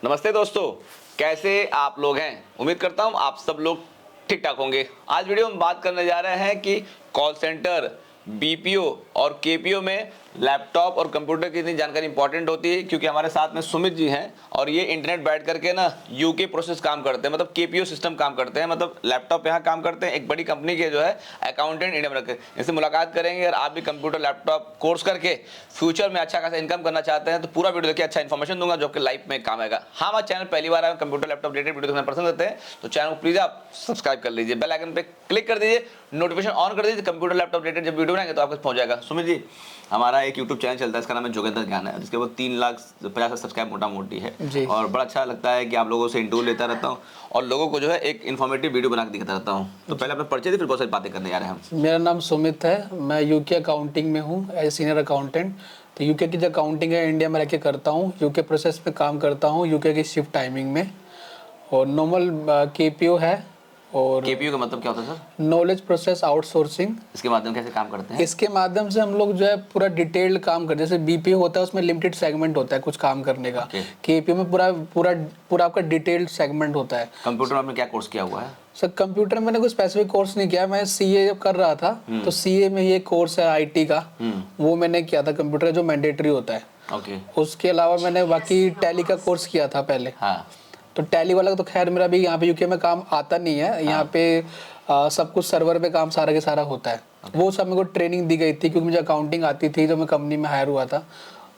नमस्ते दोस्तों, कैसे आप लोग हैं। उम्मीद करता हूं आप सब लोग ठीक ठाक होंगे। आज वीडियो में बात करने जा रहे हैं कि कॉल सेंटर, बीपीओ और केपीओ में लैपटॉप और कंप्यूटर की इतनी जानकारी इंपॉर्टेंट होती है, क्योंकि हमारे साथ में सुमित जी हैं और ये इंटरनेट बैठ करके ना यूके प्रोसेस काम करते हैं, मतलब केपीओ सिस्टम काम करते हैं, मतलब लैपटॉप यहाँ काम करते हैं। एक बड़ी कंपनी के जो है अकाउंटेंट इंडिया में रखे, इनसे मुलाकात करेंगे। और आप भी कंप्यूटर लैपटॉप कोर्स करके फ्यूचर में अच्छा खासा इनकम करना चाहते हैं तो पूरा वीडियो देखिए, अच्छा इन्फॉर्मेशन दूंगा जो आपके लाइफ में काम आएगा। हाँ, हमारा चैनल पहली बार आए कंप्यूटर लैपटॉप रिलेटेड वीडियो देखना पसंद करते हैं तो चैनल को प्लीज आप सब्सक्राइब कर लीजिए, बेल आइकन पे क्लिक कर दीजिए, नोटिफिकेशन ऑन कर दीजिए। कंप्यूटर लैपटॉप रिलेटेड जब वीडियो बनाएंगे तो आपको पहुंच जाएगा। सुमित जी, हमारा एक यूट्यूब चैनल चलता है, इसका नाम है जोगेंद्र ज्ञान है, जिसके वो 3,50,000 सब्सक्राइब मोटा मोटी है। और बड़ा अच्छा लगता है कि आप लोगों से इंटरव्यू लेता रहता हूँ और लोगों को जो है एक इन्फॉर्मेटिव वीडियो बना के दिखाता रहता हूँ। तो पहले अपना परिचय दी, फिर बहुत सारी बातें करने जा रहे हैं हम। मेरा नाम सुमित है, मैं यूके अकाउंटिंग में हूँ एज सीनियर अकाउंटेंट। तो यूके की जो अकाउंटिंग है इंडिया में रह के करता हूँ, यूके प्रोसेस में काम करता हूँ, यूके की शिफ्ट टाइमिंग में। और नॉर्मल केपीओ है। और केपीओ का मतलब क्या होता है सर? Knowledge process outsourcing. इसके माध्यम कैसे काम करते हैं? इसके माध्यम से हम लोग जो है पूरा डिटेल्ड काम करते हैं। जैसे बीपीओ होता है उसमें लिमिटेड सेगमेंट होता है कुछ काम करने का। केपीओ में पूरा पूरा पूरा आपका डिटेल्ड सेगमेंट होता है। कंप्यूटर में आपने क्या कोर्स किया हुआ है? सर कंप्यूटर में मैंने कोई स्पेसिफिक कोर्स नहीं किया, मैं सीए जब कर रहा था तो सीए में ये कोर्स है आईटी का, वो मैंने किया था कंप्यूटर जो मैंडेटरी होता है। उसके अलावा मैंने बाकी टैली का कोर्स किया था पहले। तो टैली वाला तो खैर मेरा भी यहाँ पे यूके में काम आता नहीं है। यहाँ पे सब कुछ सर्वर पे काम सारा के सारा होता है। वो सब मेरे को ट्रेनिंग दी गई थी क्योंकि मुझे अकाउंटिंग आती थी जब मैं कंपनी में हायर हुआ था,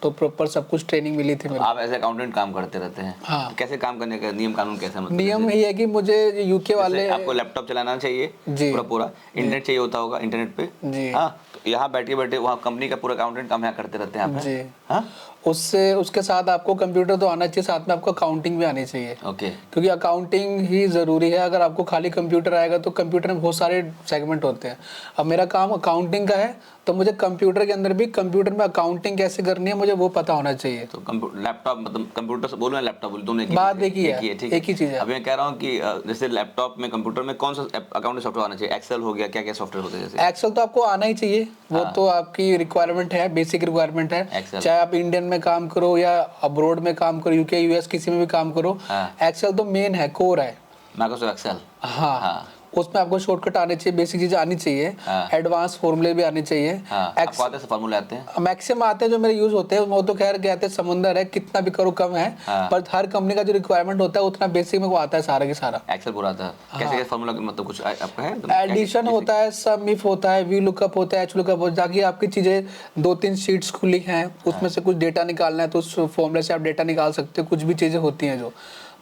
तो प्रॉपर सब कुछ ट्रेनिंग मिली थी मेरे। आप ऐसे अकाउंटेंट काम करते रहते हैं? हाँ। कैसे काम करने का नियम कानून कैसा? मतलब नियम ये है कि मुझे यूके वाले, आपको लैपटॉप चलाना चाहिए पूरा इंटरनेट चाहिए होता होगा इंटरनेट पे जी। हाँ, तो यहाँ बैठे वहाँ कंपनी का पूरा अकाउंटेंट काम यहाँ करते रहते हैं जी। हाँ, उसके साथ आपको कंप्यूटर तो आना चाहिए, साथ में आपको अकाउंटिंग भी आनी चाहिए। क्योंकि अकाउंटिंग ही जरूरी है। अगर आपको खाली कंप्यूटर आएगा तो कंप्यूटर में बहुत सारे सेगमेंट होते हैं। अब मेरा काम अकाउंटिंग का है तो मुझे कंप्यूटर के अंदर भी कंप्यूटर में अकाउंटिंग कैसे करनी है मुझे वो पता होना चाहिए। तो लैपटॉप मतलब कंप्यूटर से बोल रहे हैं, लैपटॉप बोल दोनों बात एक ही है, एक ही चीज है। अब मैं कह रहा हूँ कि जैसे लैपटॉप में कंप्यूटर में कौन सा अकाउंटिंग सॉफ्टवेयर आना चाहिए? एक्सेल हो गया, क्या क्या सॉफ्टवेयर होते हैं? जैसे एक्सेल तो आपको आना ही चाहिए, वो तो आपकी रिक्वायरमेंट है, बेसिक रिक्वायरमेंट है। चाहे आप इंडियन में काम करो या अब्रोड में काम करो, यूके यूएस किसी में भी काम करो, एक्सेल तो मेन है, कोर है माइक्रोसॉफ्ट एक्सेल। हाँ, उसमें आपको शॉर्टकट आने चाहिए, बेसिक चीजें आनी चाहिए, एडवांस फॉर्मूले भी आने चाहिए। आपको आते हैं फॉर्मूले? आते हैं मैक्सिमम आते हैं जो मेरे यूज होते हैं। वो तो खैर कहते हैं समुंदर है, कितना भी करो कम है। पर हर कंपनी का जो रिक्वायरमेंट होता है उतना बेसिक में वो आता है सारा के सारा। एक्सेल पूरा आता है। कैसे फॉर्मूला मतलब कुछ आपका है? एडिशन होता है, सम इफ होता है, वी लुकअप होता है, एच लुकअप होता है, ताकि आपकी चीजें 2-3 शीट्स खुली हैं, उसमें से कुछ डेटा निकालना है तो उस फॉर्मूले से आप डेटा निकाल सकते हो। कुछ भी चीजें होती हैं जो,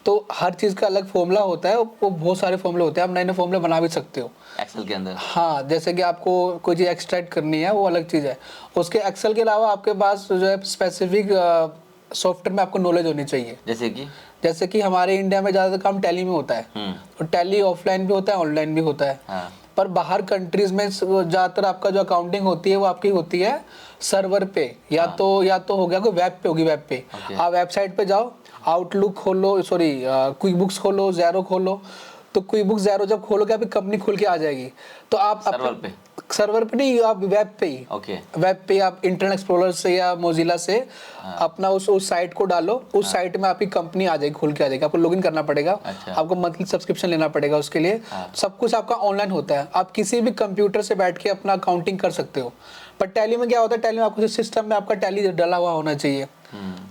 तो हर चीज का अलग फॉर्मूला होता है। वो बहुत सारे फॉर्मूले होते हैं, आप नए नए फॉर्मूले बना भी सकते हो एक्सेल के अंदर। हाँ, जैसे कि आपको कोई चीज एक्सट्रैक्ट करनी है वो अलग चीज है। उसके एक्सेल के अलावा आपके पास जो है स्पेसिफिक सॉफ्टवेयर में आपको नॉलेज होनी चाहिए। जैसे कि हमारे इंडिया में ज्यादातर काम टैली में होता है और टैली ऑफलाइन भी होता है, ऑनलाइन भी होता है। पर बाहर कंट्रीज में ज्यादातर आपका जो अकाउंटिंग होती है वो आपकी होती है सर्वर पे, या तो हो गया कोई वेब पे होगी। वेब पे आप वेबसाइट पे जाओ, आउटलुक खोलो, सॉरी क्विक बुक्स खोलो, ज़ेरो खोलो। तो क्विक बुक ज़ेरो जब खोलोगे आपकी कंपनी खुल के आ जाएगी। तो आप सर्वर पे नहीं, आप वेब पे ही। वेब पे आप इंटरनेट एक्सप्लोरर से या मोजिला से अपना उस साइट को डालो, उस साइट में आपकी कंपनी आ जाएगी, खुल के आ जाएगी। आपको लॉगिन करना पड़ेगा, आपको मंथली सब्सक्रिप्शन लेना पड़ेगा उसके लिए। सब कुछ आपका ऑनलाइन होता है, आप किसी भी कंप्यूटर से बैठ के अपना अकाउंटिंग कर सकते हो। पर टैली में क्या होता है, टैली में आपको सिस्टम में आपका टैली डला हुआ होना चाहिए,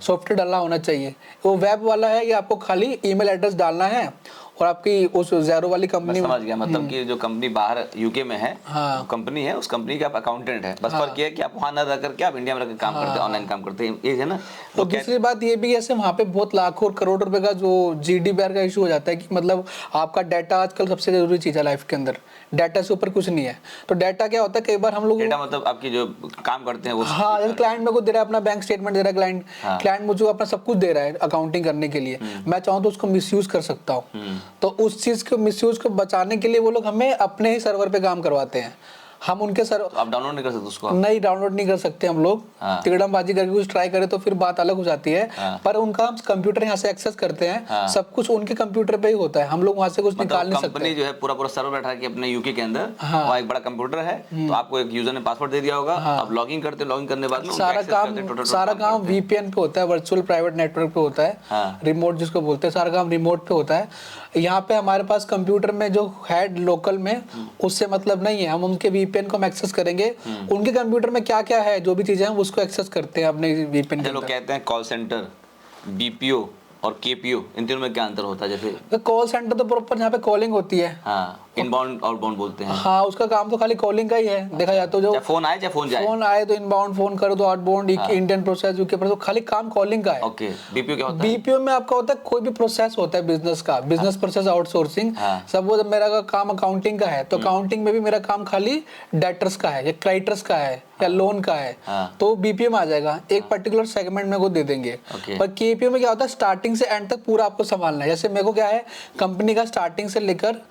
सॉफ्टवेयर डालना होना चाहिए। वो वेब वाला है, ये आपको खाली ईमेल एड्रेस डालना है और आपकी उस ज़ेरो वाली कंपनी। समझ गया, मतलब कि जो कंपनी बाहर यूके में है, कंपनी है, उस कंपनी का आप अकाउंटेंट है। बस फर्क ये है कि आप वहाँ न रह करके आप इंडिया में रह काम करते हैं, ऑनलाइन काम करते हैं, ये है ना। तो दूसरी बात ये भी है, वहाँ पे बहुत लाखों और करोड़ रुपए का जो GDPR का इशू हो जाता है कि मतलब आपका डाटा आजकल सबसे जरूरी चीज है लाइफ के अंदर। डाटा से ऊपर कुछ नहीं है। तो डाटा क्या होता है, कई बार हम लोग डाटा मतलब आपकी जो काम करते हैं वो, हाँ, जैसे क्लाइंट मेरे को दे रहा है अपना बैंक स्टेटमेंट दे रहा है, क्लाइंट मुझे अपना सब कुछ दे रहा है अकाउंटिंग करने के लिए, मैं चाहूँ तो उसको मिसयूज कर सकता हूँ। तो उस चीज को मिसयूज को बचाने के लिए वो लोग हमें अपने ही सर्वर पे काम करवाते हैं। हम उनके सर तो आप डाउनलोड नहीं कर सकते उसको? नहीं, डाउनलोड नहीं कर सकते हम लोग। हाँ। तिकड़मबाजी करके कुछ ट्राई करें तो फिर बात अलग हो जाती है। हाँ। पर उनका हम कंप्यूटर यहाँ से एक्सेस करते हैं। हाँ। सब कुछ उनके कंप्यूटर पे ही होता है, हम लोग वहाँ से कुछ निकाल नहीं कंपनी सकते। जो है पूरा सर्वर बैठा के अपने यूके के अंदर, हाँ। वहाँ एक बड़ा कंप्यूटर है, तो आपको एक यूजर ने पासवर्ड दे दिया होगा, आप लॉगिन करते, लॉगिन करने के बाद में उनका सारा access करते, काम total सारा काम काम करते हैं। VPN पे होता है, वर्चुअल प्राइवेट नेटवर्क पे होता है। हाँ। रिमोट जिसको बोलते हैं, सारा काम रिमोट पे होता है। यहाँ पे हमारे पास कंप्यूटर में जो है लोकल में, उससे मतलब नहीं है। हम उनके VPN को हम एक्सेस करेंगे, उनके कंप्यूटर में क्या क्या है, जो भी चीजें हैं हम उसको एक्सेस करते हैं अपने VPN के लोग अंदर। कहते हैं कॉल सेंटर, BPO और KPO, इन तीनों में क्या अंतर होता है? जैसे कॉल सेंटर तो प्रॉपर यहाँ पे कॉलिंग होती है। हाँ, इनबाउंड आउटबाउंड बोलते हैं। हाँ, उसका काम तो खाली कॉलिंग का ही है। देखा जाए तो जो चाहे फोन आए चाहे फोन जाए। फोन आए तो इनबाउंड फोन करो, तो outbound Indian process, UK process, खाली काम कॉलिंग का है। ओके, BPO क्या होता है? बीपीओ में आपका होता है कोई भी प्रोसेस होता है बिजनेस का, बिजनेस प्रोसेस आउटसोर्सिंग। सब वो मेरा का काम अकाउंटिंग का है, तो अकाउंटिंग में भी मेरा काम खाली डेटर्स का है या क्रेडिटर्स का है या लोन का है, तो बीपीओ में आ जाएगा। एक पर्टिकुलर सेगमेंट में वो दे देंगे। पर केपीओ में क्या होता है, स्टार्टिंग से एंड तक पूरा आपको संभालना है। जैसे मेरे को क्या है, कंपनी का स्टार्टिंग से लेकर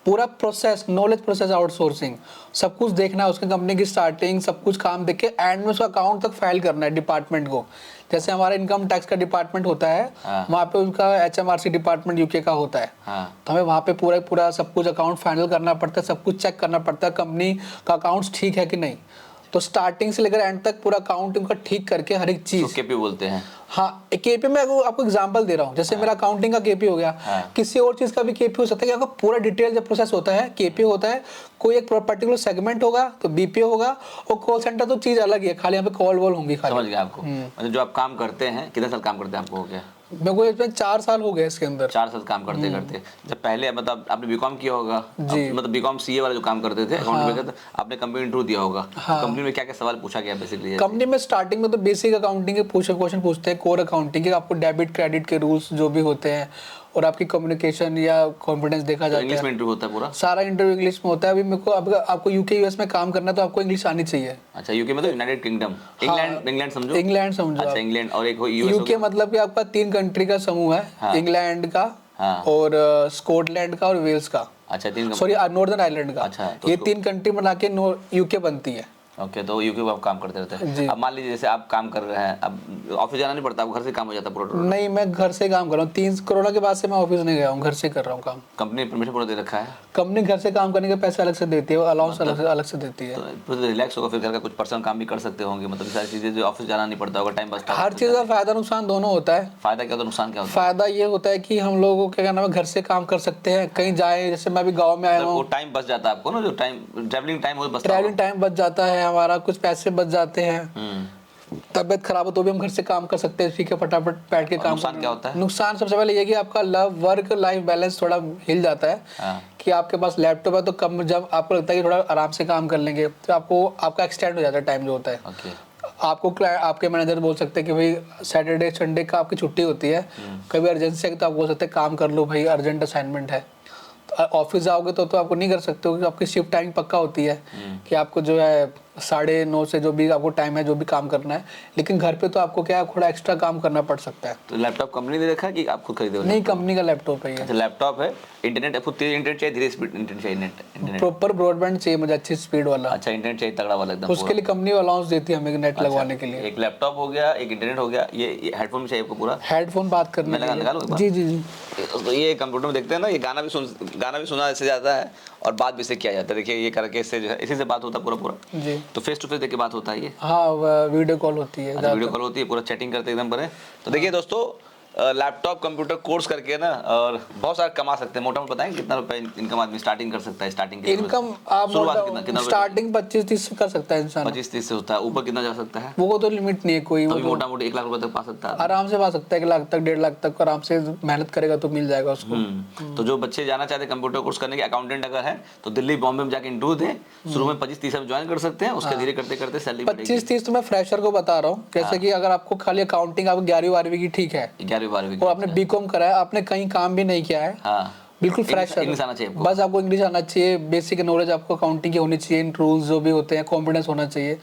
पूरा प्रोसेस, नॉलेज प्रोसेस आउटसोर्सिंग, सब कुछ देखना है। उसके कंपनी की स्टार्टिंग सब कुछ काम देख के एंड में उसका अकाउंट तक फाइल करना है डिपार्टमेंट को। जैसे हमारा इनकम टैक्स का डिपार्टमेंट होता है, वहाँ पे उसका HMRC डिपार्टमेंट यूके का होता है। तो हमें वहाँ पे पूरा सब कुछ अकाउंट फाइनल करना पड़ता है, सब कुछ चेक करना पड़ता है कंपनी का अकाउंट्स ठीक है कि नहीं। तो स्टार्टिंग से लेकर एंड तक पूरा अकाउंट उनका ठीक करके हर एक चीज। तो केपी बोलते हैं। हाँ, केपी में आपको एग्जांपल दे रहा हूँ। जैसे मेरा अकाउंटिंग का केपी हो गया, किसी और चीज का भी केपी हो सकता है कि आपका पूरा डिटेल जब प्रोसेस होता है, केपी होता है। कोई एक पर्टिकुलर सेगमेंट होगा तो बीपीओ होगा, और कॉल सेंटर तो चीज अलग ही है, खाली यहाँ पे कॉल वॉल होंगी खाली। समझ गया आपको। मतलब जो आप काम करते हैं, कितने साल काम करते हैं आपको हो गया? मेरे को इसमें 4 साल हो गए इसके अंदर। 4 साल काम करते करते। जब पहले मतलब आपने बीकॉम किया होगा, मतलब बीकॉम सीए वाला जो काम करते थे अकाउंट में, आपने कंपनी इंटरव्यू दिया होगा। कंपनी में क्या क्या सवाल पूछा गया बेसिकली? कंपनी में स्टार्टिंग में तो बेसिक अकाउंटिंग के क्वेश्चन पूछते हैं, कोर अकाउंटिंग के, आपको डेबिट क्रेडिट के रूल्स जो भी होते हैं, और आपकी कम्युनिकेशन या कॉन्फिडेंस देखा जाता है। इंग्लिश में इंटरव्यू होता है पूरा? सारा इंटरव्यू इंग्लिश में होता है। अभी मेरे को आपको यूके यूएस में काम करना है तो आपको इंग्लिश आनी चाहिए। अच्छा, यूके में तो यूनाइटेड किंगडम, इंग्लैंड समझो। इंग्लैंड समझो। अच्छा, इंग्लैंड और एक यूएस। यूके मतलब कि आपका 3 कंट्री का समूह है, इंग्लैंड का और स्कॉटलैंड का और वेल्स का। अच्छा, 3 सॉरी, नॉर्दर्न आयरलैंड का। अच्छा, ये 3 कंट्री बना के यूके बनती है। ओके, तो यूके में आप काम करते रहते हैं। अब मान लीजिए जैसे आप काम कर रहे हैं, अब ऑफिस जाना नहीं पड़ता, आपको घर से काम हो जाता है पूरा? नहीं, मैं घर से काम कर रहा हूँ। 3 कोरोना के बाद से मैं ऑफिस नहीं गया हूँ, घर से कर रहा हूँ काम। कंपनी परमिशन पूरा दे रखा है? कंपनी घर से काम करने के पैसे अलग से देती है, अलाउंस अलग से देती है। तो रिलैक्स होगा, फिर घर का कुछ पर्सनल काम भी कर सकते होंगे, मतलब सारी चीजें जो ऑफिस जाना नहीं पड़ता होगा, टाइम बचता है। हर चीज़ का फायदा नुकसान दोनों होता है। फायदा क्या होता है, नुकसान क्या होता है? फायदा ये होता है कि हम लोगों को क्या नाम है, घर से काम कर सकते हैं, कहीं जाए। जैसे मैं अभी गाँव में आया हूँ, वो टाइम बच जाता है आपको ना, जो टाइम ट्रैवलिंग टाइम बच जाता है हमारा, कुछ पैसे बच जाते हैं। तबियत खराब हो तो भी हम घर से काम कर सकते हैं, ठीक है, फटाफट बैठ के काम। नुकसान क्या होता है? नुकसान सबसे पहले ये कि आपका वर्क लाइफ बैलेंस थोड़ा हिल जाता है। कि आपके पास लैपटॉप है तो कम, जब आपको लगता है कि थोड़ा आराम से काम कर लेंगे, तो आपका एक्सटेंड हो जाता है टाइम जो होता है। आपके मैनेजर बोल सकते हैं कि भाई सैटरडे संडे का आपकी छुट्टी होती है, कभी इमरजेंसी है तो आप बोल सकते हैं काम कर लो भाई, अर्जेंट असाइनमेंट है। ऑफिस जाओगे तो आपको नहीं कर सकते हो, आपकी शिफ्ट टाइम पक्का होती है कि आपको जो है 9:30 से जो भी आपको टाइम है जो भी काम करना है। लेकिन घर पे तो आपको क्या है, थोड़ा एक्स्ट्रा काम करना पड़ सकता है। तो लैपटॉप कंपनी ने रखा है कि आप खुद खरीदे हो? नहीं, कंपनी का लैपटॉप है ये। अच्छा, लैपटॉप है। इंटरनेट आपको तेज इंटरनेट चाहिए, धीरे स्पीड इंटरनेट चाहिए? इंटरनेट प्रॉपर ब्रॉडबैंड चाहिए मुझे, अच्छी स्पीड वाला। अच्छा, इंटरनेट चाहिए तगड़ा वाला एकदम। उसके लिए कंपनी अलाउंस देती है हमें नेट लगवाने के लिए। एक लैपटॉप हो गया, एक इंटरनेट हो गया, ये हेडफोन भी चाहिए आपको पूरा? हेडफोन बात करने के लिए। जी जी जी। तो ये कंप्यूटर में देखते हैं ना, ये गाना भी सुना इससे जाता है और बात भी इससे किया जाता है। देखिए ये करके इससे जो है, इसी से बात होता है पूरा जी। तो फेस टू फेस देख के बात होता है ये? हाँ, वीडियो कॉल होती है। वीडियो कॉल होती है, पूरा चैटिंग करते एकदम बड़े। तो देखिए दोस्तों, लैपटॉप कंप्यूटर कोर्स करके ना और बहुत सारा कमा सकते हैं। मोटा मोटा बताएं कितना रुपए इनकम आदमी स्टार्टिंग कर सकता है? स्टार्टिंग इनकम आप स्टार्टिंग 25-30 से कर सकता है इंसान। 25-30 से होता है, ऊपर कितना जा सकता है? वो तो लिमिट नहीं है कोई। वो मोटा मोटी 1 लाख रुपए तक पा सकता है, आराम से पा सकता है। 1 लाख तक, 1.5 लाख तक आराम से मेहनत करेगा तो मिल जाएगा उसको। तो जो बच्चे जाना चाहते हैं कंप्यूटर कोर्स करने के, अकाउंटेंट अगर है तो दिल्ली बॉम्बे में जाके इंटरव्यू दें। शुरू में 25-30 आप ज्वाइन कर सकते हैं, उसके धीरे करते करते सैलरी 25-30 तो मैं फ्रेशर को बता रहा हूँ। जैसे कि अगर आपको खाली अकाउंटिंग, आपको 11वीं-12वीं की ठीक है, 11वीं-12वीं और आपने बीकॉम करा है, आपने कहीं काम भी नहीं किया है, बिल्कुल फ्रेश है, बस आपको इंग्लिश आना चाहिए, बेसिक नॉलेज आपको अकाउंटिंग की होनी चाहिए, इन रूल्स जो भी होते हैं, कॉन्फिडेंस होना चाहिए।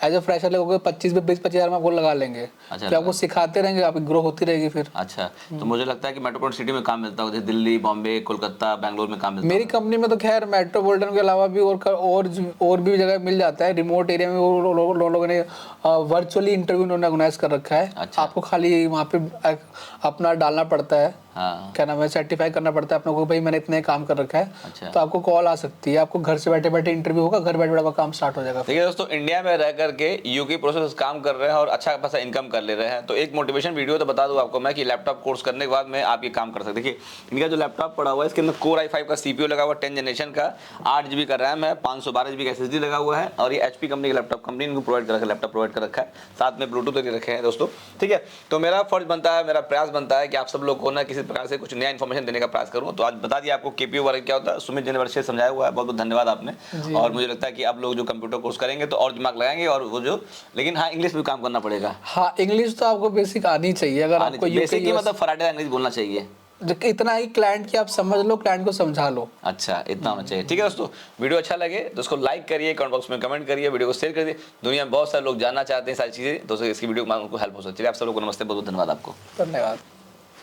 एज ए फ्रेशर लोगों को 25 हज़ार में आपको लगा लेंगे। अच्छा, फिर आपको सिखाते रहेंगे, आपकी ग्रो होती रहेगी फिर। अच्छा, तो मुझे लगता है कि मेट्रोपॉलिटन सिटी में काम मिलता होगा, जैसे दिल्ली, बॉम्बे, कोलकाता, बैंगलोर में काम मिलता मेरी होगा। कंपनी में तो खैर मेट्रोपॉलिटन के अलावा भी और भी जगह मिल जाता है। रिमोट एरिया में लोगों ने वर्चुअली इंटरव्यू उन्होंने ऑर्गेनाइज कर रखा है। अच्छा। आपको खाली वहाँ पे अपना डालना पड़ता है, हाँ, क्या नाम है, सर्टिफाई करना पड़ता है अपने को, भाई मैंने इतने काम कर रखा है। अच्छा। तो आपको कॉल आ सकती है, आपको घर से बैठे बैठे इंटरव्यू होगा, घर बैठे बैठे आपका काम स्टार्ट हो जाएगा। देखिए दोस्तों, इंडिया में रह करके यूके प्रोसेस काम कर रहे हैं और अच्छा खासा इनकम कर ले रहे हैं। तो एक मोटिवेशन वीडियो तो बता दूं आपको मैं कि लैपटॉप कोर्स करने के बाद में आप ये काम कर सकते हैं। देखिए इनका जो लैपटॉप पड़ा हुआ है, इसके अंदर कोर i5 का CPU लगा हुआ है, 10 जनरेशन का, 8 GB का रैम है, 512 GB का SSD लगा हुआ है और ये HP कंपनी की लैपटॉप कंपनी इनको प्रोवाइड कर रखा है, लैपटॉप प्रोवाइड कर रखा है, साथ में ब्लूटूथ भी रखे हैं दोस्तों। ठीक है, तो मेरा फर्ज बनता है, मेरा प्रयास बनता है कि आप सब लोग को ना किसी प्रकार से कुछ नया इन्फॉर्मेशन देने का प्रयास करूँ। तो आज बता दिया आपको KPO वर्क क्या होता है, सुमित जी ने वर्ष समझाया हुआ है, बहुत बहुत धन्यवाद आपने। और मुझे लगता है कि अब लोग जो कंप्यूटर कोर्स करेंगे तो और दिमाग लगाएंगे और वो जो, लेकिन हाँ इंग्लिश में काम करना पड़ेगा। हाँ, इंग्लिश तो आपको बेसिक आनी चाहिए। अगर आपको बेसिक की मतलब फराटे इंग्लिश बोलना चाहिए, इतना ही क्लाइंट की आप समझ लो, क्लाइंट को समझा लो। अच्छा, इतना होना चाहिए। ठीक है दोस्तों, वीडियो अच्छा लगे तो उसको लाइक करिए, कमेंट बॉक्स में कमेंट करिए, वीडियो को शेयर करिए। दुनिया में बहुत सारे लोग जानना चाहते हैं सारी चीज़ें, तो इसकी वीडियो में उनको हेल्प हो सकती है। आप सब लोग को नमस्ते, बहुत बहुत धन्यवाद आपको। धन्यवाद।